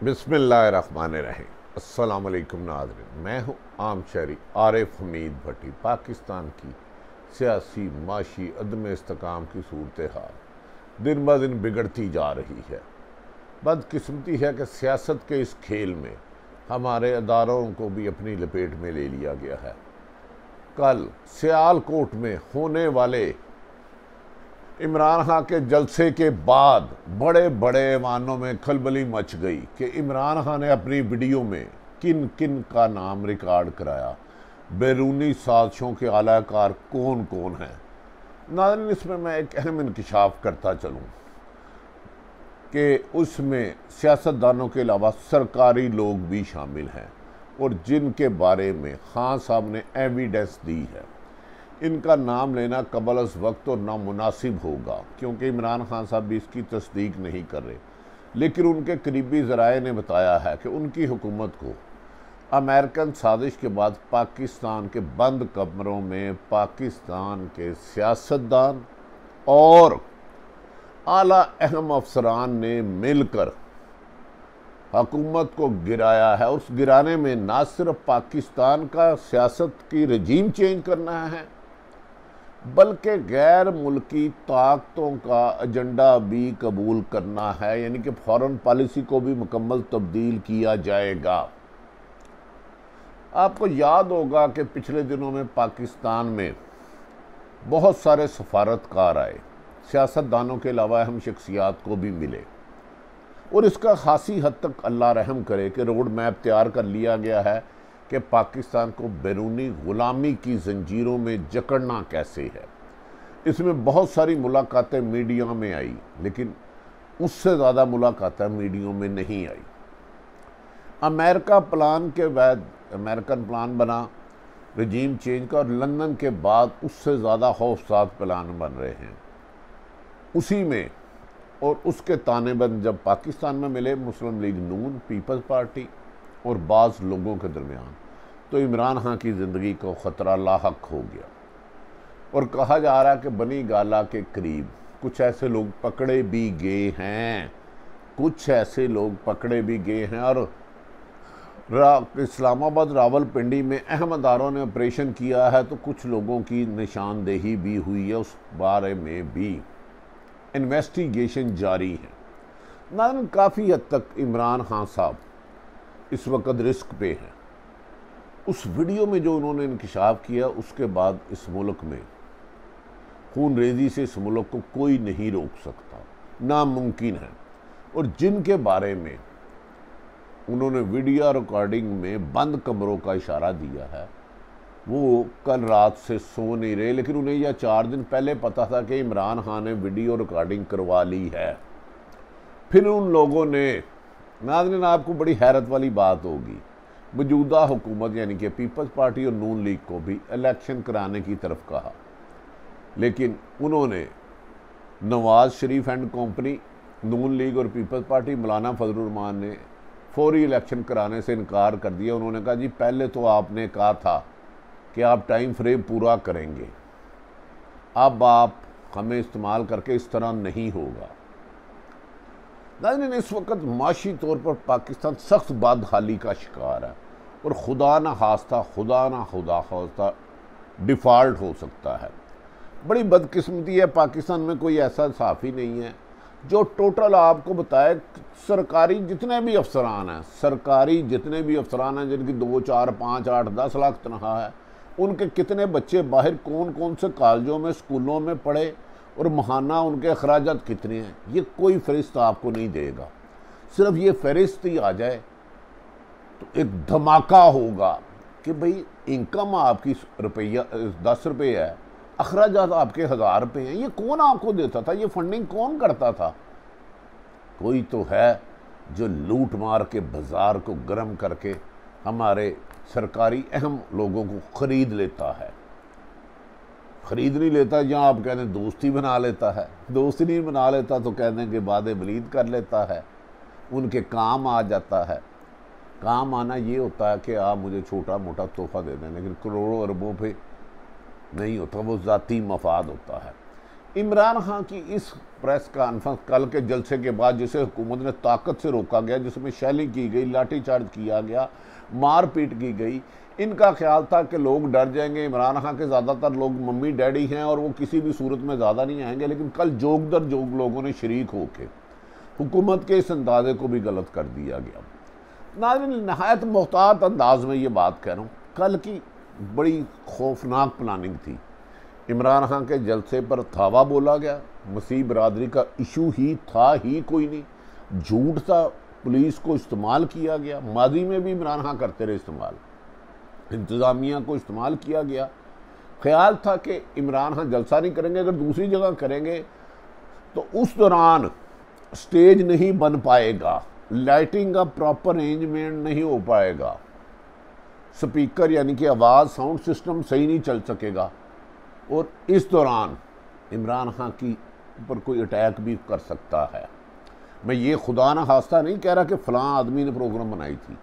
बिस्मिल्लाहिर्रहमानिर्रहीम। अस्सलाम वालेकुम नाज़रीन, मैं हूँ आम शहरी आरिफ हमीद भट्टी। पाकिस्तान की सियासी माशी अदम इस्तेकाम की सूरत हाल दिन ब दिन बिगड़ती जा रही है। बदकिस्मती है कि सियासत के इस खेल में हमारे अदारों को भी अपनी लपेट में ले लिया गया है। कल सियालकोट में होने वाले इमरान खान के जलसे के बाद बड़े बड़े ऐवानों में खलबली मच गई कि इमरान खान ने अपनी वीडियो में किन किन का नाम रिकॉर्ड कराया, बैरूनी साजिशों के आलाकार कौन कौन हैं। नाज़रीन, इसमें मैं एक अहम इंकशाफ करता चलूँ कि उसमें सियासतदानों के अलावा सरकारी लोग भी शामिल हैं और जिनके बारे में खान साहब ने एविडेंस दी है। इनका नाम लेना कबल अज़ वक्त और नामुनासिब होगा क्योंकि इमरान खान साहब भी इसकी तस्दीक नहीं कर रहे, लेकिन उनके करीबी ज़राए ने बताया है कि उनकी हुकूमत को अमेरिकन साजिश के बाद पाकिस्तान के बंद कमरों में पाकिस्तान के सियासतदान और आला अहम अफसरान ने मिलकर हुकूमत को गिराया है। उस गिराने में ना सिर्फ पाकिस्तान का सियासत की रजीम चेंज करना है बल्कि गैर मुल्की ताकतों का एजेंडा भी कबूल करना है, यानी कि फॉरेन पॉलिसी को भी मुकम्मल तब्दील किया जाएगा। आपको याद होगा कि पिछले दिनों में पाकिस्तान में बहुत सारे सफारतकार आए, सियासतदानों के अलावा अहम शख्सियात को भी मिले और इसका खासी हद तक अल्लाह रहम करे कि रोड मैप तैयार कर लिया गया है कि पाकिस्तान को बैरूनी ग़ुलामी की जंजीरों में जकड़ना कैसे है। इसमें बहुत सारी मुलाकातें मीडिया में आई, लेकिन उससे ज़्यादा मुलाकातें मीडिया में नहीं आई। अमेरिका प्लान के बाद अमेरिकन प्लान बना रजीम चेंज का और लंदन के बाद उससे ज़्यादा खौफनाक प्लान बन रहे हैं उसी में। और उसके तानेबंद जब पाकिस्तान में मिले मुस्लिम लीग नून, पीपल्स पार्टी और बाज़ लोगों के दरमियान, तो इमरान खान की ज़िंदगी को ख़तरा लाहक हो गया और कहा जा रहा है कि बनी गाला के करीब कुछ ऐसे लोग पकड़े भी गए हैं, और इस्लामाबाद रावलपिंडी में अहम अदारों ने ऑपरेशन किया है, तो कुछ लोगों की निशानदेही भी हुई है। उस बारे में भी इन्वेस्टिगेशन जारी है। नाज़रीन, काफ़ी हद तक इमरान खान साहब इस वक्त रिस्क पे हैं। उस वीडियो में जो उन्होंने इंकशाफ किया उसके बाद इस मुल्क में खून रेजी से इस मुल्क को कोई नहीं रोक सकता, नामुमकिन है। और जिनके बारे में उन्होंने वीडियो रिकॉर्डिंग में बंद कमरों का इशारा दिया है वो कल रात से सो नहीं रहे, लेकिन उन्हें यह 4 दिन पहले पता था कि इमरान खान ने वीडियो रिकॉर्डिंग करवा ली है। फिर उन लोगों ने, नाज़रीन आपको बड़ी हैरत वाली बात होगी, मौजूदा हुकूमत यानी कि पीपल्स पार्टी और नून लीग को भी इलेक्शन कराने की तरफ कहा, लेकिन उन्होंने Nawaz Sharif and company, Noon league और पीपल्स पार्टी, मौलाना फजलुर रहमान ने फौरी इलेक्शन कराने से इनकार कर दिया। उन्होंने कहा जी पहले तो आपने कहा था कि आप टाइम फ्रेम पूरा करेंगे, अब आप हमें इस्तेमाल करके इस तरह नहीं होगा। नाज़रीन, इस वक्त माशी तौर पर पाकिस्तान सख्त बदहाली का शिकार है और खुदा ना खास्ता डिफ़ॉल्ट हो सकता है। बड़ी बदकिस्मती है, पाकिस्तान में कोई ऐसा सहाफ़ी नहीं है जो टोटल आपको बताए सरकारी जितने भी अफसरान हैं जिनकी 2, 4, 5, 8, 10 लाख तनख्वाह है, उनके कितने बच्चे बाहर कौन कौन से कॉलेजों में, स्कूलों में पढ़े और महाना उनके अखराजात कितने हैं, ये कोई फहरिस्त आपको नहीं देगा। सिर्फ ये फहरिस्त ही आ जाए तो एक धमाका होगा कि भाई इनकम आपकी रुपया 10 रुपये है, अखराजात आपके 1000 रुपये हैं। ये कौन आपको देता था? ये फंडिंग कौन करता था? कोई तो है जो लूट मार के बाजार को गर्म करके हमारे सरकारी अहम लोगों को खरीद लेता है। खरीद नहीं लेता, जहाँ आप कहते हैं दोस्ती बना लेता है, दोस्ती नहीं बना लेता तो कहने के बाद वलीद कर लेता है, उनके काम आ जाता है। काम आना ये होता है कि आप मुझे छोटा मोटा तोहफा दे दें, लेकिन करोड़ों अरबों पे नहीं होता, वो ज़ाती मफाद होता है। इमरान खान की इस प्रेस कॉन्फ्रेंस कल के जलसे के बाद, जिसे हुकूमत ने ताकत से रोका गया, जिसमें शैलिंग की गई, लाठीचार्ज किया गया, मारपीट की गई, इनका ख्याल था कि लोग डर जाएंगे। इमरान खान के ज़्यादातर लोग मम्मी डैडी हैं और वो किसी भी सूरत में ज़्यादा नहीं आएंगे, लेकिन कल जोग दर जोग लोगों ने शरीक होकर हुकूमत के इस अंदाजे को भी गलत कर दिया गया। नाज़रीन, नहायत मोहतात अंदाज में ये बात कह रहा हूँ, कल की बड़ी खौफनाक प्लानिंग थी। इमरान खान के जलसे पर धावा बोला गया, मसीह बरादरी का इशू ही था ही कोई नहीं, झूठ था, पुलिस को इस्तेमाल किया गया, माजी में भी इमरान खान करते रहे इस्तेमाल, इंतज़ामिया को इस्तेमाल किया गया। ख्याल था कि इमरान खान जलसा नहीं करेंगे, अगर दूसरी जगह करेंगे तो उस दौरान स्टेज नहीं बन पाएगा, लाइटिंग का प्रॉपर अरेंजमेंट नहीं हो पाएगा, स्पीकर यानी कि आवाज़ साउंड सिस्टम सही नहीं चल सकेगा, और इस दौरान इमरान खान की ऊपर कोई अटैक भी कर सकता है। मैं ये खुदा ना खास्ता नहीं कह रहा कि फ़लाँ आदमी ने प्रोग्राम बनाई थी,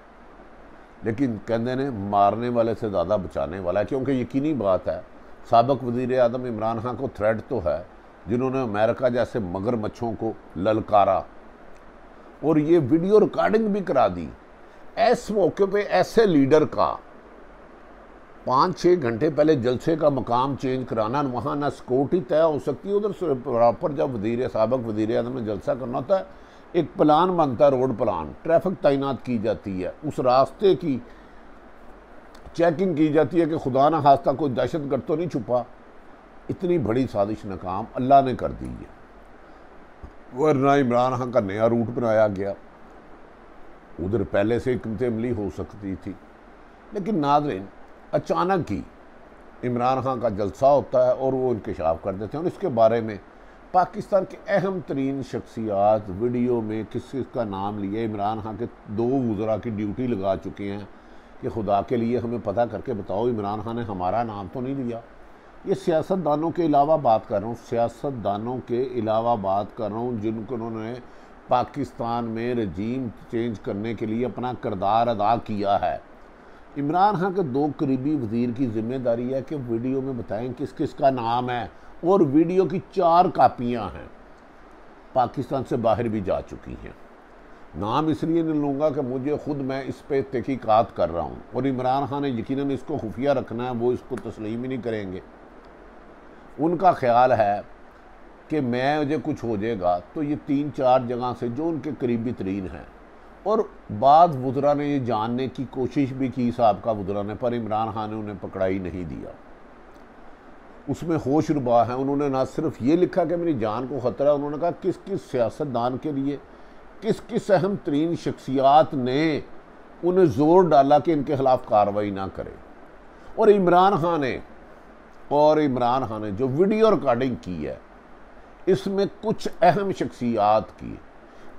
लेकिन कहते ने मारने वाले से ज़्यादा बचाने वाला है, क्योंकि यकीनी बात है साबिक वज़ीर आज़म इमरान खान को थ्रेट तो है, जिन्होंने अमेरिका जैसे मगरमच्छों को ललकारा और ये वीडियो रिकॉर्डिंग भी करा दी। इस मौके पे ऐसे लीडर का 5-6 घंटे पहले जलसे का मकाम चेंज कराना, वहाँ ना सिक्योरिटी तय हो सकती है, उधर प्रॉपर जब साबिक वज़ीर आज़म ने जलसा करना होता है एक प्लान बनता है, रोड प्लान, ट्रैफिक तैनात की जाती है, उस रास्ते की चेकिंग की जाती है कि खुदा ना खास्ता कोई दहशतगर्द तो नहीं छुपा। इतनी बड़ी साजिश नाकाम अल्लाह ने कर दी है, वरना इमरान खान का नया रूट बनाया गया, उधर पहले से हिकमत अमली हो सकती थी। लेकिन नाज़रीन, अचानक ही इमरान खान का जलसा होता है और वो इंकशाफ कर देते हैं, और इसके बारे में पाकिस्तान के अहम तरीन शख्सियात वीडियो में किस का नाम लिए इमरान खान के 2 वज़रा की ड्यूटी लगा चुके हैं कि खुदा के लिए हमें पता करके बताओ इमरान खान ने हमारा नाम तो नहीं लिया। ये सियासतदानों के अलावा बात कर रहा हूँ, सियासतदानों के अलावा बात कर रहा हूँ जिनको उन्होंने पाकिस्तान में रजीम चेंज करने के लिए अपना किरदार अदा किया है। इमरान खान के 2 करीबी वज़ीर की जिम्मेदारी है कि वीडियो में बताएं किस किस का नाम है, और वीडियो की 4 कापियाँ हैं, पाकिस्तान से बाहर भी जा चुकी हैं। नाम इसलिए नहीं लूँगा कि मुझे खुद मैं इस पर तहकीकात कर रहा हूँ, और इमरान खान ने यकीनन इसको खुफिया रखना है, वो इसको तस्लीम ही नहीं करेंगे। उनका ख्याल है कि मुझे कुछ हो जाएगा तो ये 3-4 जगह से जो उनके करीबी तरीन हैं, और बाद वज़रा ने ये जानने की कोशिश भी की साहब का वज़रा ने, पर इमरान खान ने उन्हें पकड़ाई नहीं दिया। उसमें होश रुबा है, उन्होंने ना सिर्फ ये लिखा कि मेरी जान को ख़तरा है, उन्होंने कहा किस किस सियासतदान के लिए किस किस अहम तरीन शख्सियात ने उन्हें ज़ोर डाला कि इनके ख़िलाफ़ कार्रवाई ना करें। और इमरान खान ने जो वीडियो रिकॉर्डिंग की है, इसमें कुछ अहम शख्सियात की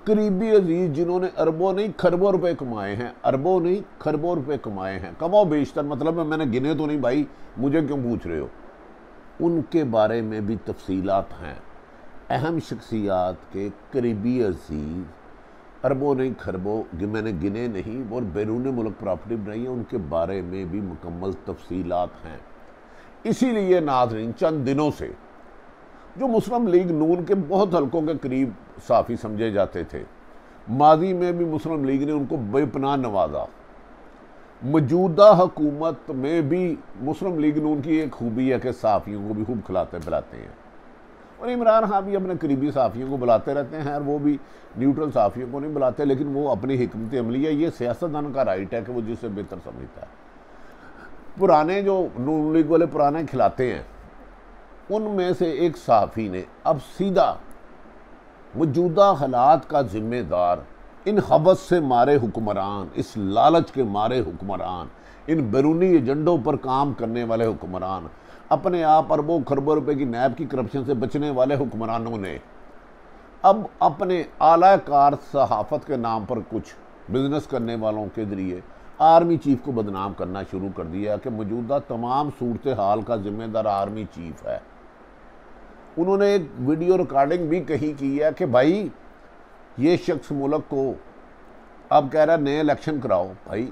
करीबी अजीज़ जिन्होंने अरबों नहीं खरबों रुपए कमाए हैं, अरबों नहीं खरबों रुपए कमाए हैं, कमो बेशतर, मतलब मैंने गिने तो नहीं भाई, मुझे क्यों पूछ रहे हो, उनके बारे में भी तफसीलात हैं। अहम शख्सियात के करीबी अजीज़ अरबों नहीं खरबों मैंने गिने नहीं, और बैरून मुल्क प्रॉपर्टी बनाई है, उनके बारे में भी मुकम्मल तफसीलात हैं। इसीलिए नाज़रीन, चंद दिनों से जो मुस्लिम लीग नून के बहुत हलकों के करीब साफ़ी समझे जाते थे, माजी में भी मुस्लिम लीग ने उनको बेपनाह नवाजा। मौजूदा हुकूमत में भी मुस्लिम लीग नून की एक खूबी है कि साफ़ियों को भी खूब खिलाते पिलाते हैं, और इमरान खान भी अपने करीबी साफ़ियों को बुलाते रहते हैं, और वो भी न्यूट्रल साफ़ियों को नहीं बुलाते, लेकिन वो अपनी हिकमत अमली है, ये सियासतदान का राइट है कि वो जिससे बेहतर समझता है। पुराने जो नून लीग वाले पुराने खिलाते हैं, उनमें से एक सहाफ़ी ने अब सीधा मौजूदा हालात का जिम्मेदार, इन हवस से मारे हुक्मरान, इस लालच के मारे हुक्मरान, इन बैरूनी एजेंडों पर काम करने वाले हुक्मरान, अपने आप अरबों खरबों रुपए की नैब की करप्शन से बचने वाले हुक्मरानों ने अब अपने आलाकार सहाफ़त के नाम पर कुछ बिजनेस करने वालों के ज़रिए आर्मी चीफ को बदनाम करना शुरू कर दिया कि मौजूदा तमाम सूरत हाल का जिम्मेदार आर्मी चीफ है। उन्होंने एक वीडियो रिकॉर्डिंग भी कही की है कि भाई ये शख्स मुल्क को अब कह रहा है नए इलेक्शन कराओ। भाई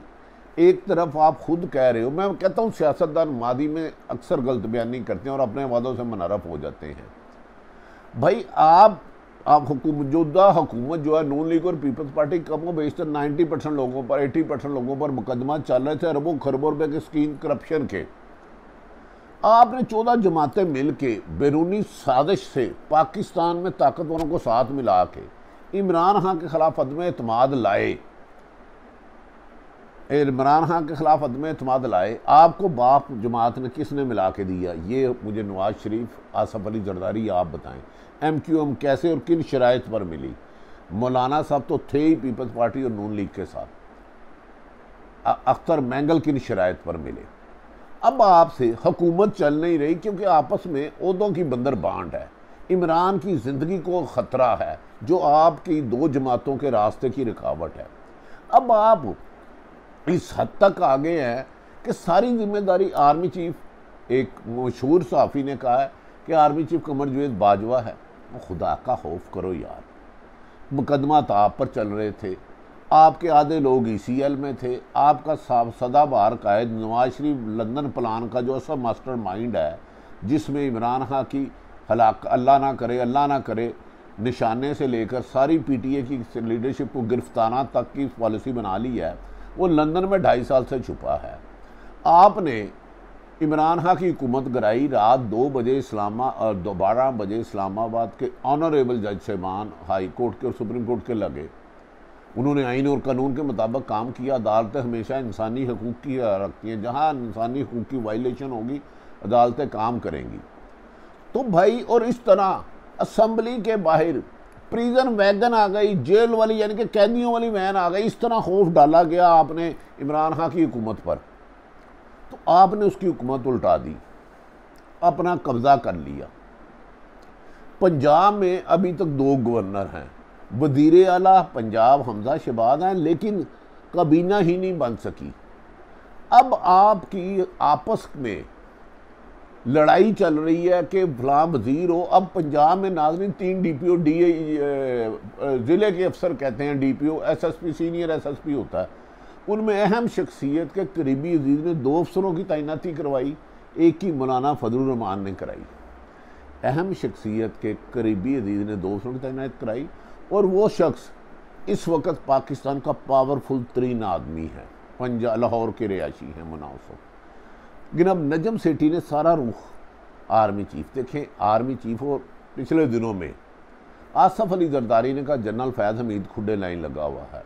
एक तरफ आप खुद कह रहे हो, मैं कहता हूँ सियासतदान मादी में अक्सर गलत बयानी करते हैं और अपने वादों से मुनहरफ हो जाते हैं। भाई आप मौजूदा हुकूमत जो है नून लीग और पीपल्स पार्टी कम बेशतर 90% लोगों पर 80% लोगों पर मुकदमा चल रहे थे अरबों खरबों रुपए के स्कीम करप्शन के। आपने 14 जमातें मिल के बैरूनी साजिश से पाकिस्तान में ताकतवरों को साथ मिला के इमरान खान के खिलाफ अदम एतमाद लाए, इमरान खान के खिलाफ अदम एतमाद लाए। आपको बाप जमात ने किसने मिला के दिया? ये मुझे नवाज शरीफ, आसफ अली जरदारी आप बताएं। MQM कैसे और किन शराइत पर मिली? मौलाना साहब तो थे ही पीपल्स पार्टी और नून लीग के साथ। अख्तर मैंगल किन शराइत पर मिले? अब आपसे हुकूमत चल नहीं रही क्योंकि आपस में ओहदों की बंदर बांट है। इमरान की ज़िंदगी को ख़तरा है जो आपकी 2 जमातों के रास्ते की रुकावट है। अब आप इस हद तक आ गए हैं कि सारी जिम्मेदारी आर्मी चीफ, एक मशहूर सहाफ़ी ने कहा है कि आर्मी चीफ कमर जावेद बाजवा है। खुदा का खौफ करो यार, मुकदमा तो आप पर चल रहे थे, आपके आधे लोग ECL में थे, आपका सदाबहार कायद नवाज शरीफ लंदन प्लान का जो असल मास्टर माइंड है जिसमें इमरान खान की हलाक अल्लाह ना करे निशाने से लेकर सारी PTA की लीडरशिप को गिरफ्ताना तक की पॉलिसी बना ली है, वो लंदन में 2.5 साल से छुपा है। आपने इमरान खान की हुकूमत गिराई रात 2 बजे 12 बजे इस्लामाबाद के ऑनरेबल जज साहिबान हाई कोर्ट के और सुप्रीम कोर्ट के लगे। उन्होंने आइन और कानून के मुताबिक काम किया। अदालतें हमेशा इंसानी हकूक़ की रखती हैं, जहाँ इंसानी हकूक़ की वायलेशन होगी अदालतें काम करेंगी। तो भाई, और इस तरह असम्बली के बाहर प्रिजन वैगन आ गई, जेल वाली यानी कि कैदियों वाली वैन आ गई। इस तरह खौफ डाला गया आपने इमरान खान की हुकूमत पर, तो आपने उसकी हुकूमत उल्टा दी, अपना कब्जा कर लिया। पंजाब में अभी तक 2 गवर्नर हैं, वज़ीर आला पंजाब हमजा शहबाज हैं, लेकिन काबीना ही नहीं बन सकी। अब आपकी आपस में लड़ाई चल रही है कि फलां वज़ीर हो। अब पंजाब में नाज़रीन 3 DPO ज़िले के अफसर कहते हैं DPO, SSP सीनियर SSP होता है। उनमें अहम शख्सियत के करीबी अजीज़ ने 2 अफसरों की तैनाती करवाई, एक की मौलाना फजलुर रहमान ने कराई। अहम शख्सियत के करीबी अजीज़ ने 2 अफसरों की तैनाती कराई और वो शख्स इस वक्त पाकिस्तान का पावरफुल तरीन आदमी है, लाहौर के रिहायशी हैं मुनासब। लेकिन अब नजम सेठी ने सारा रुख आर्मी चीफ, देखें आर्मी चीफ, और पिछले दिनों में आसफ अली जरदारी ने कहा जनरल फैज़ हमीद खुडे लाइन लगा हुआ है।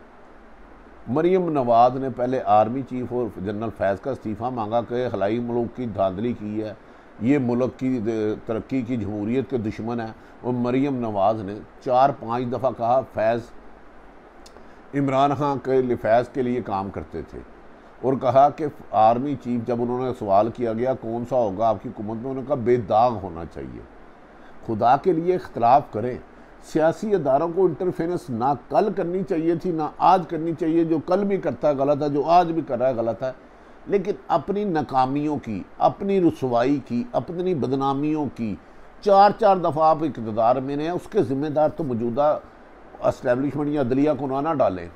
मरीम नवाज ने पहले आर्मी चीफ और जनरल फैज़ का इस्तीफ़ा मांगा कि खलाई मुल्क की धांधली की है, ये मुल्क की तरक्की की जमहूरियत के दुश्मन है। और मरीम नवाज ने 4-5 दफ़ा कहा फैज़ इमरान खान के लिए फैज़ के लिए काम करते थे, और कहा कि आर्मी चीफ, जब उन्होंने सवाल किया गया कौन सा होगा आपकी हुकूमत में, उन्होंने कहा बेदाग होना चाहिए। खुदा के लिए इख्तलाफ करें, सियासी अदारों को इंटरफेरेंस ना कल करनी चाहिए थी ना आज करनी चाहिए। जो कल भी करता है गलत है, जो आज भी कर रहा है गलत है। लेकिन अपनी नाकामियों की, अपनी रुसवाई की, अपनी बदनामियों की 4-4 दफ़ा आप इक़्तिदार में हैं, उसके ज़िम्मेदार तो मौजूदा एस्टेब्लिशमेंट या अदलिया को ना डालें।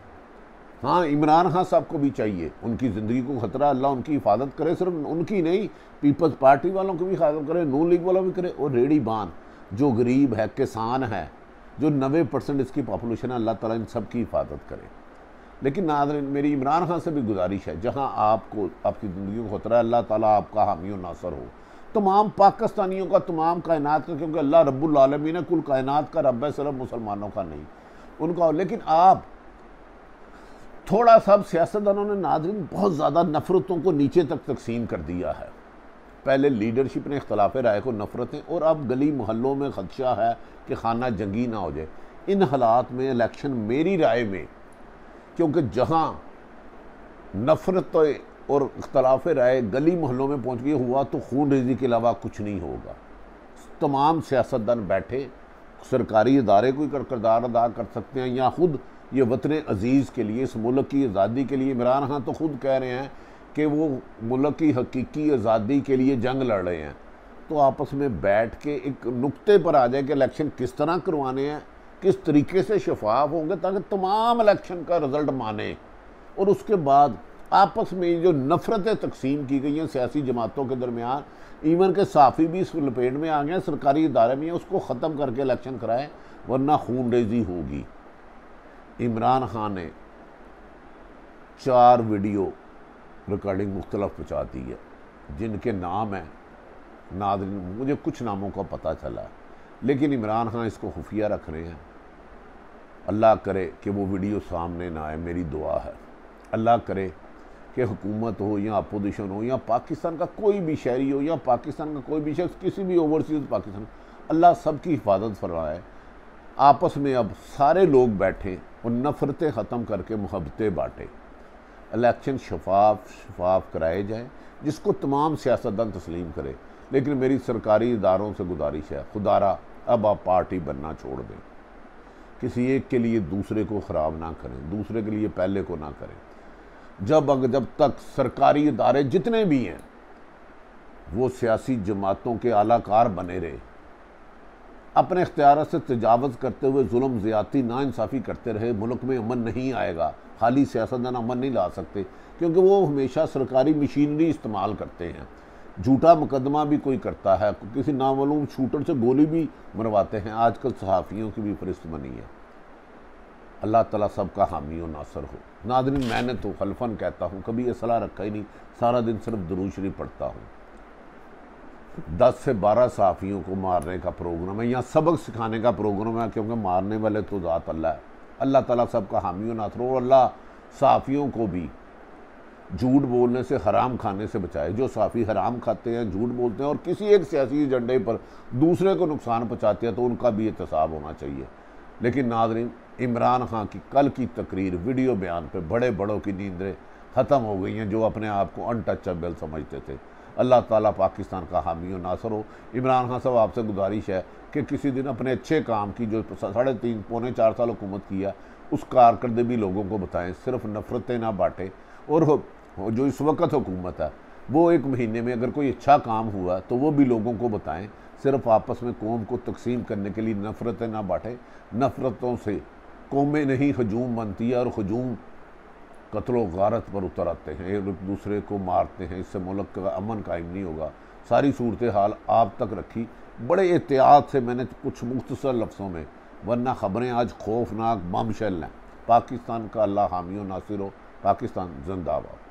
हाँ, इमरान खान साहब को भी चाहिए, उनकी ज़िंदगी को ख़तरा, अल्लाह उनकी हिफाजत करे, सिर्फ उनकी नहीं पीपल्स पार्टी वालों की भी हिफाजत करे, नून लीग वालों भी करे, और रेडी बान जो गरीब है, किसान है, जो 90% इसकी पॉपुलेशन है, अल्लाह ताला इन सब की हिफाजत करे। लेकिन नाज़रीन, मेरी इमरान खान से भी गुजारिश है, जहाँ आपको आपकी ज़िंदगी को ख़तरा है, अल्लाह ताला आपका हामी और नासर हो, तमाम पाकिस्तानियों का, तमाम कायनात का, क्योंकि अल्लाह रब्बुल आलमीन है, कुल कायनात का रब है, सिर्फ मुसलमानों का नहीं, उनका। लेकिन आप थोड़ा सा सियासतदानों ने नाज़रीन बहुत ज़्यादा नफ़रतों को नीचे तक तकसीम कर दिया है। पहले लीडरशिप ने इख्तलाफ राय को नफ़रतें, और अब गली मोहल्लों में ख़दशा है कि खाना जंगी ना हो जाए। इन हालात में इलेक्शन मेरी राय में, क्योंकि जहाँ नफ़रत और इख्तलाफ राय गली मोहल्लों में पहुँच गई हुआ तो खून रेजी के अलावा कुछ नहीं होगा। तमाम सियासतदान बैठे सरकारी इदारे कोई किरदार अदा कर सकते हैं, या ख़ुद ये वतन अज़ीज़ के लिए, इस मुल्क की आज़ादी के लिए, इमरान खान तो ख़ुद कह रहे हैं कि वो मुल्क की हकीकी आज़ादी के लिए जंग लड़ रहे हैं। तो आपस में बैठ के एक नुक्ते पर आ जाए कि इलेक्शन किस तरह करवाने हैं, किस तरीके से शफाफ होंगे, ताकि तमाम इलेक्शन का रिज़ल्ट माने, और उसके बाद आपस में जो नफरतें तकसीम की गई हैं सियासी जमातों के दरमियान, इवन के सहाफ़ी भी इस लपेट में आ गए, सरकारी इदारे में, उसको ख़त्म करके इलेक्शन कराएं, वरना खून रेजी होगी। इमरान खान ने 4 वीडियो रिकॉर्डिंग मुख्तलफ पहुँचा दी है, जिनके नाम हैं नाज़रीन, मुझे कुछ नामों का पता चला, लेकिन इमरान खान इसको खुफिया रख रहे हैं। अल्लाह करे कि वो वीडियो सामने ना आए, मेरी दुआ है। अल्लाह करे कि हुकूमत हो या अपोजिशन हो या पाकिस्तान का कोई भी शहरी हो या पाकिस्तान का कोई भी शख्स किसी भी ओवरसीज़ पाकिस्तान, अल्लाह सबकी हिफाजत फरमाए। आपस में अब सारे लोग बैठें और नफ़रतें ख़त्म करके मोहब्बतें बाँटें। इलेक्शन शफाफ कराए जाएँ, जिसको तमाम सियासतदान तस्लीम करे। लेकिन मेरी सरकारी इदारों से गुजारिश है, खुदारा अब आप पार्टी बनना छोड़ दें। किसी एक के लिए दूसरे को ख़राब ना करें, दूसरे के लिए पहले को ना करें। जब तक सरकारी इदारे जितने भी हैं वो सियासी जमातों के आलाकार बने रहे, अपने इख्तियार से तजावज़ करते हुए जुल्म ज़्यादती नाइंसाफ़ी करते रहे, मुल्क में अमन नहीं आएगा। खाली सियासतदान अमन नहीं ला सकते, क्योंकि वो हमेशा सरकारी मशीनरी इस्तेमाल करते हैं। झूठा मुकदमा भी कोई करता है, किसी नामालूम शूटर से गोली भी मरवाते हैं। आजकल सहाफ़ियों की भी फरिश्त बनी है। अल्लाह ताला सबका हामी और नासर हो। नाज़रीन, मैंने तो खलफन कहता हूँ, कभी असला रखा ही नहीं, सारा दिन सिर्फ दुरूद शरीफ पढ़ता हूँ। 10 से 12 सहाफ़ियों को मारने का प्रोग्राम है, यहाँ सबक सिखाने का प्रोग्राम है, क्योंकि मारने वाले तो ज़ात अल्लाह है। अल्लाह ताला सबका हामी और नासर हो। अल्लाह सहाफ़ियों को भी झूठ बोलने से, हराम खाने से बचाए। जो सहाफ़ी हराम खाते हैं, झूठ बोलते हैं और किसी एक सियासी एजेंडे पर दूसरे को नुकसान पहुँचाते हैं, तो उनका भी एहतसाब होना चाहिए। लेकिन नाज़रीन, इमरान खान की कल की तकरीर, वीडियो बयान पे बड़े बड़ों की नींदें ख़त्म हो गई हैं, जो अपने आप को अनटचेबल समझते थे। अल्लाह ताला पाकिस्तान का हामी और नासर हो। इमरान खान साहब, आपसे गुजारिश है कि किसी दिन अपने अच्छे काम की, जो 3.5 पौने 4 साल हुकूमत किया, उस कारकर्दगी लोगों को बताएं, सिर्फ नफ़रतें ना बाँटें। और जो इस वक्त हुकूमत है, वो 1 महीने में अगर कोई अच्छा काम हुआ तो वो भी लोगों को बताएं। सिर्फ आपस में कौम को तकसीम करने के लिए नफ़रतें ना बाँटें। नफ़रतों से कौमें नहीं हजूम बनती है, और हजूम कत्ल गारत पर उतर आते हैं, एक दूसरे को मारते हैं। इससे मुल्क का अमन कायम नहीं होगा। सारी सूरत हाल आप तक रखी बड़े एहतियात से मैंने, कुछ मुख्तसर लफ्ज़ों में, वरना ख़बरें आज खौफनाक बमशेल हैं। पाकिस्तान का अल्लाह हामी और नासिर हो। पाकिस्तान जिंदाबाद।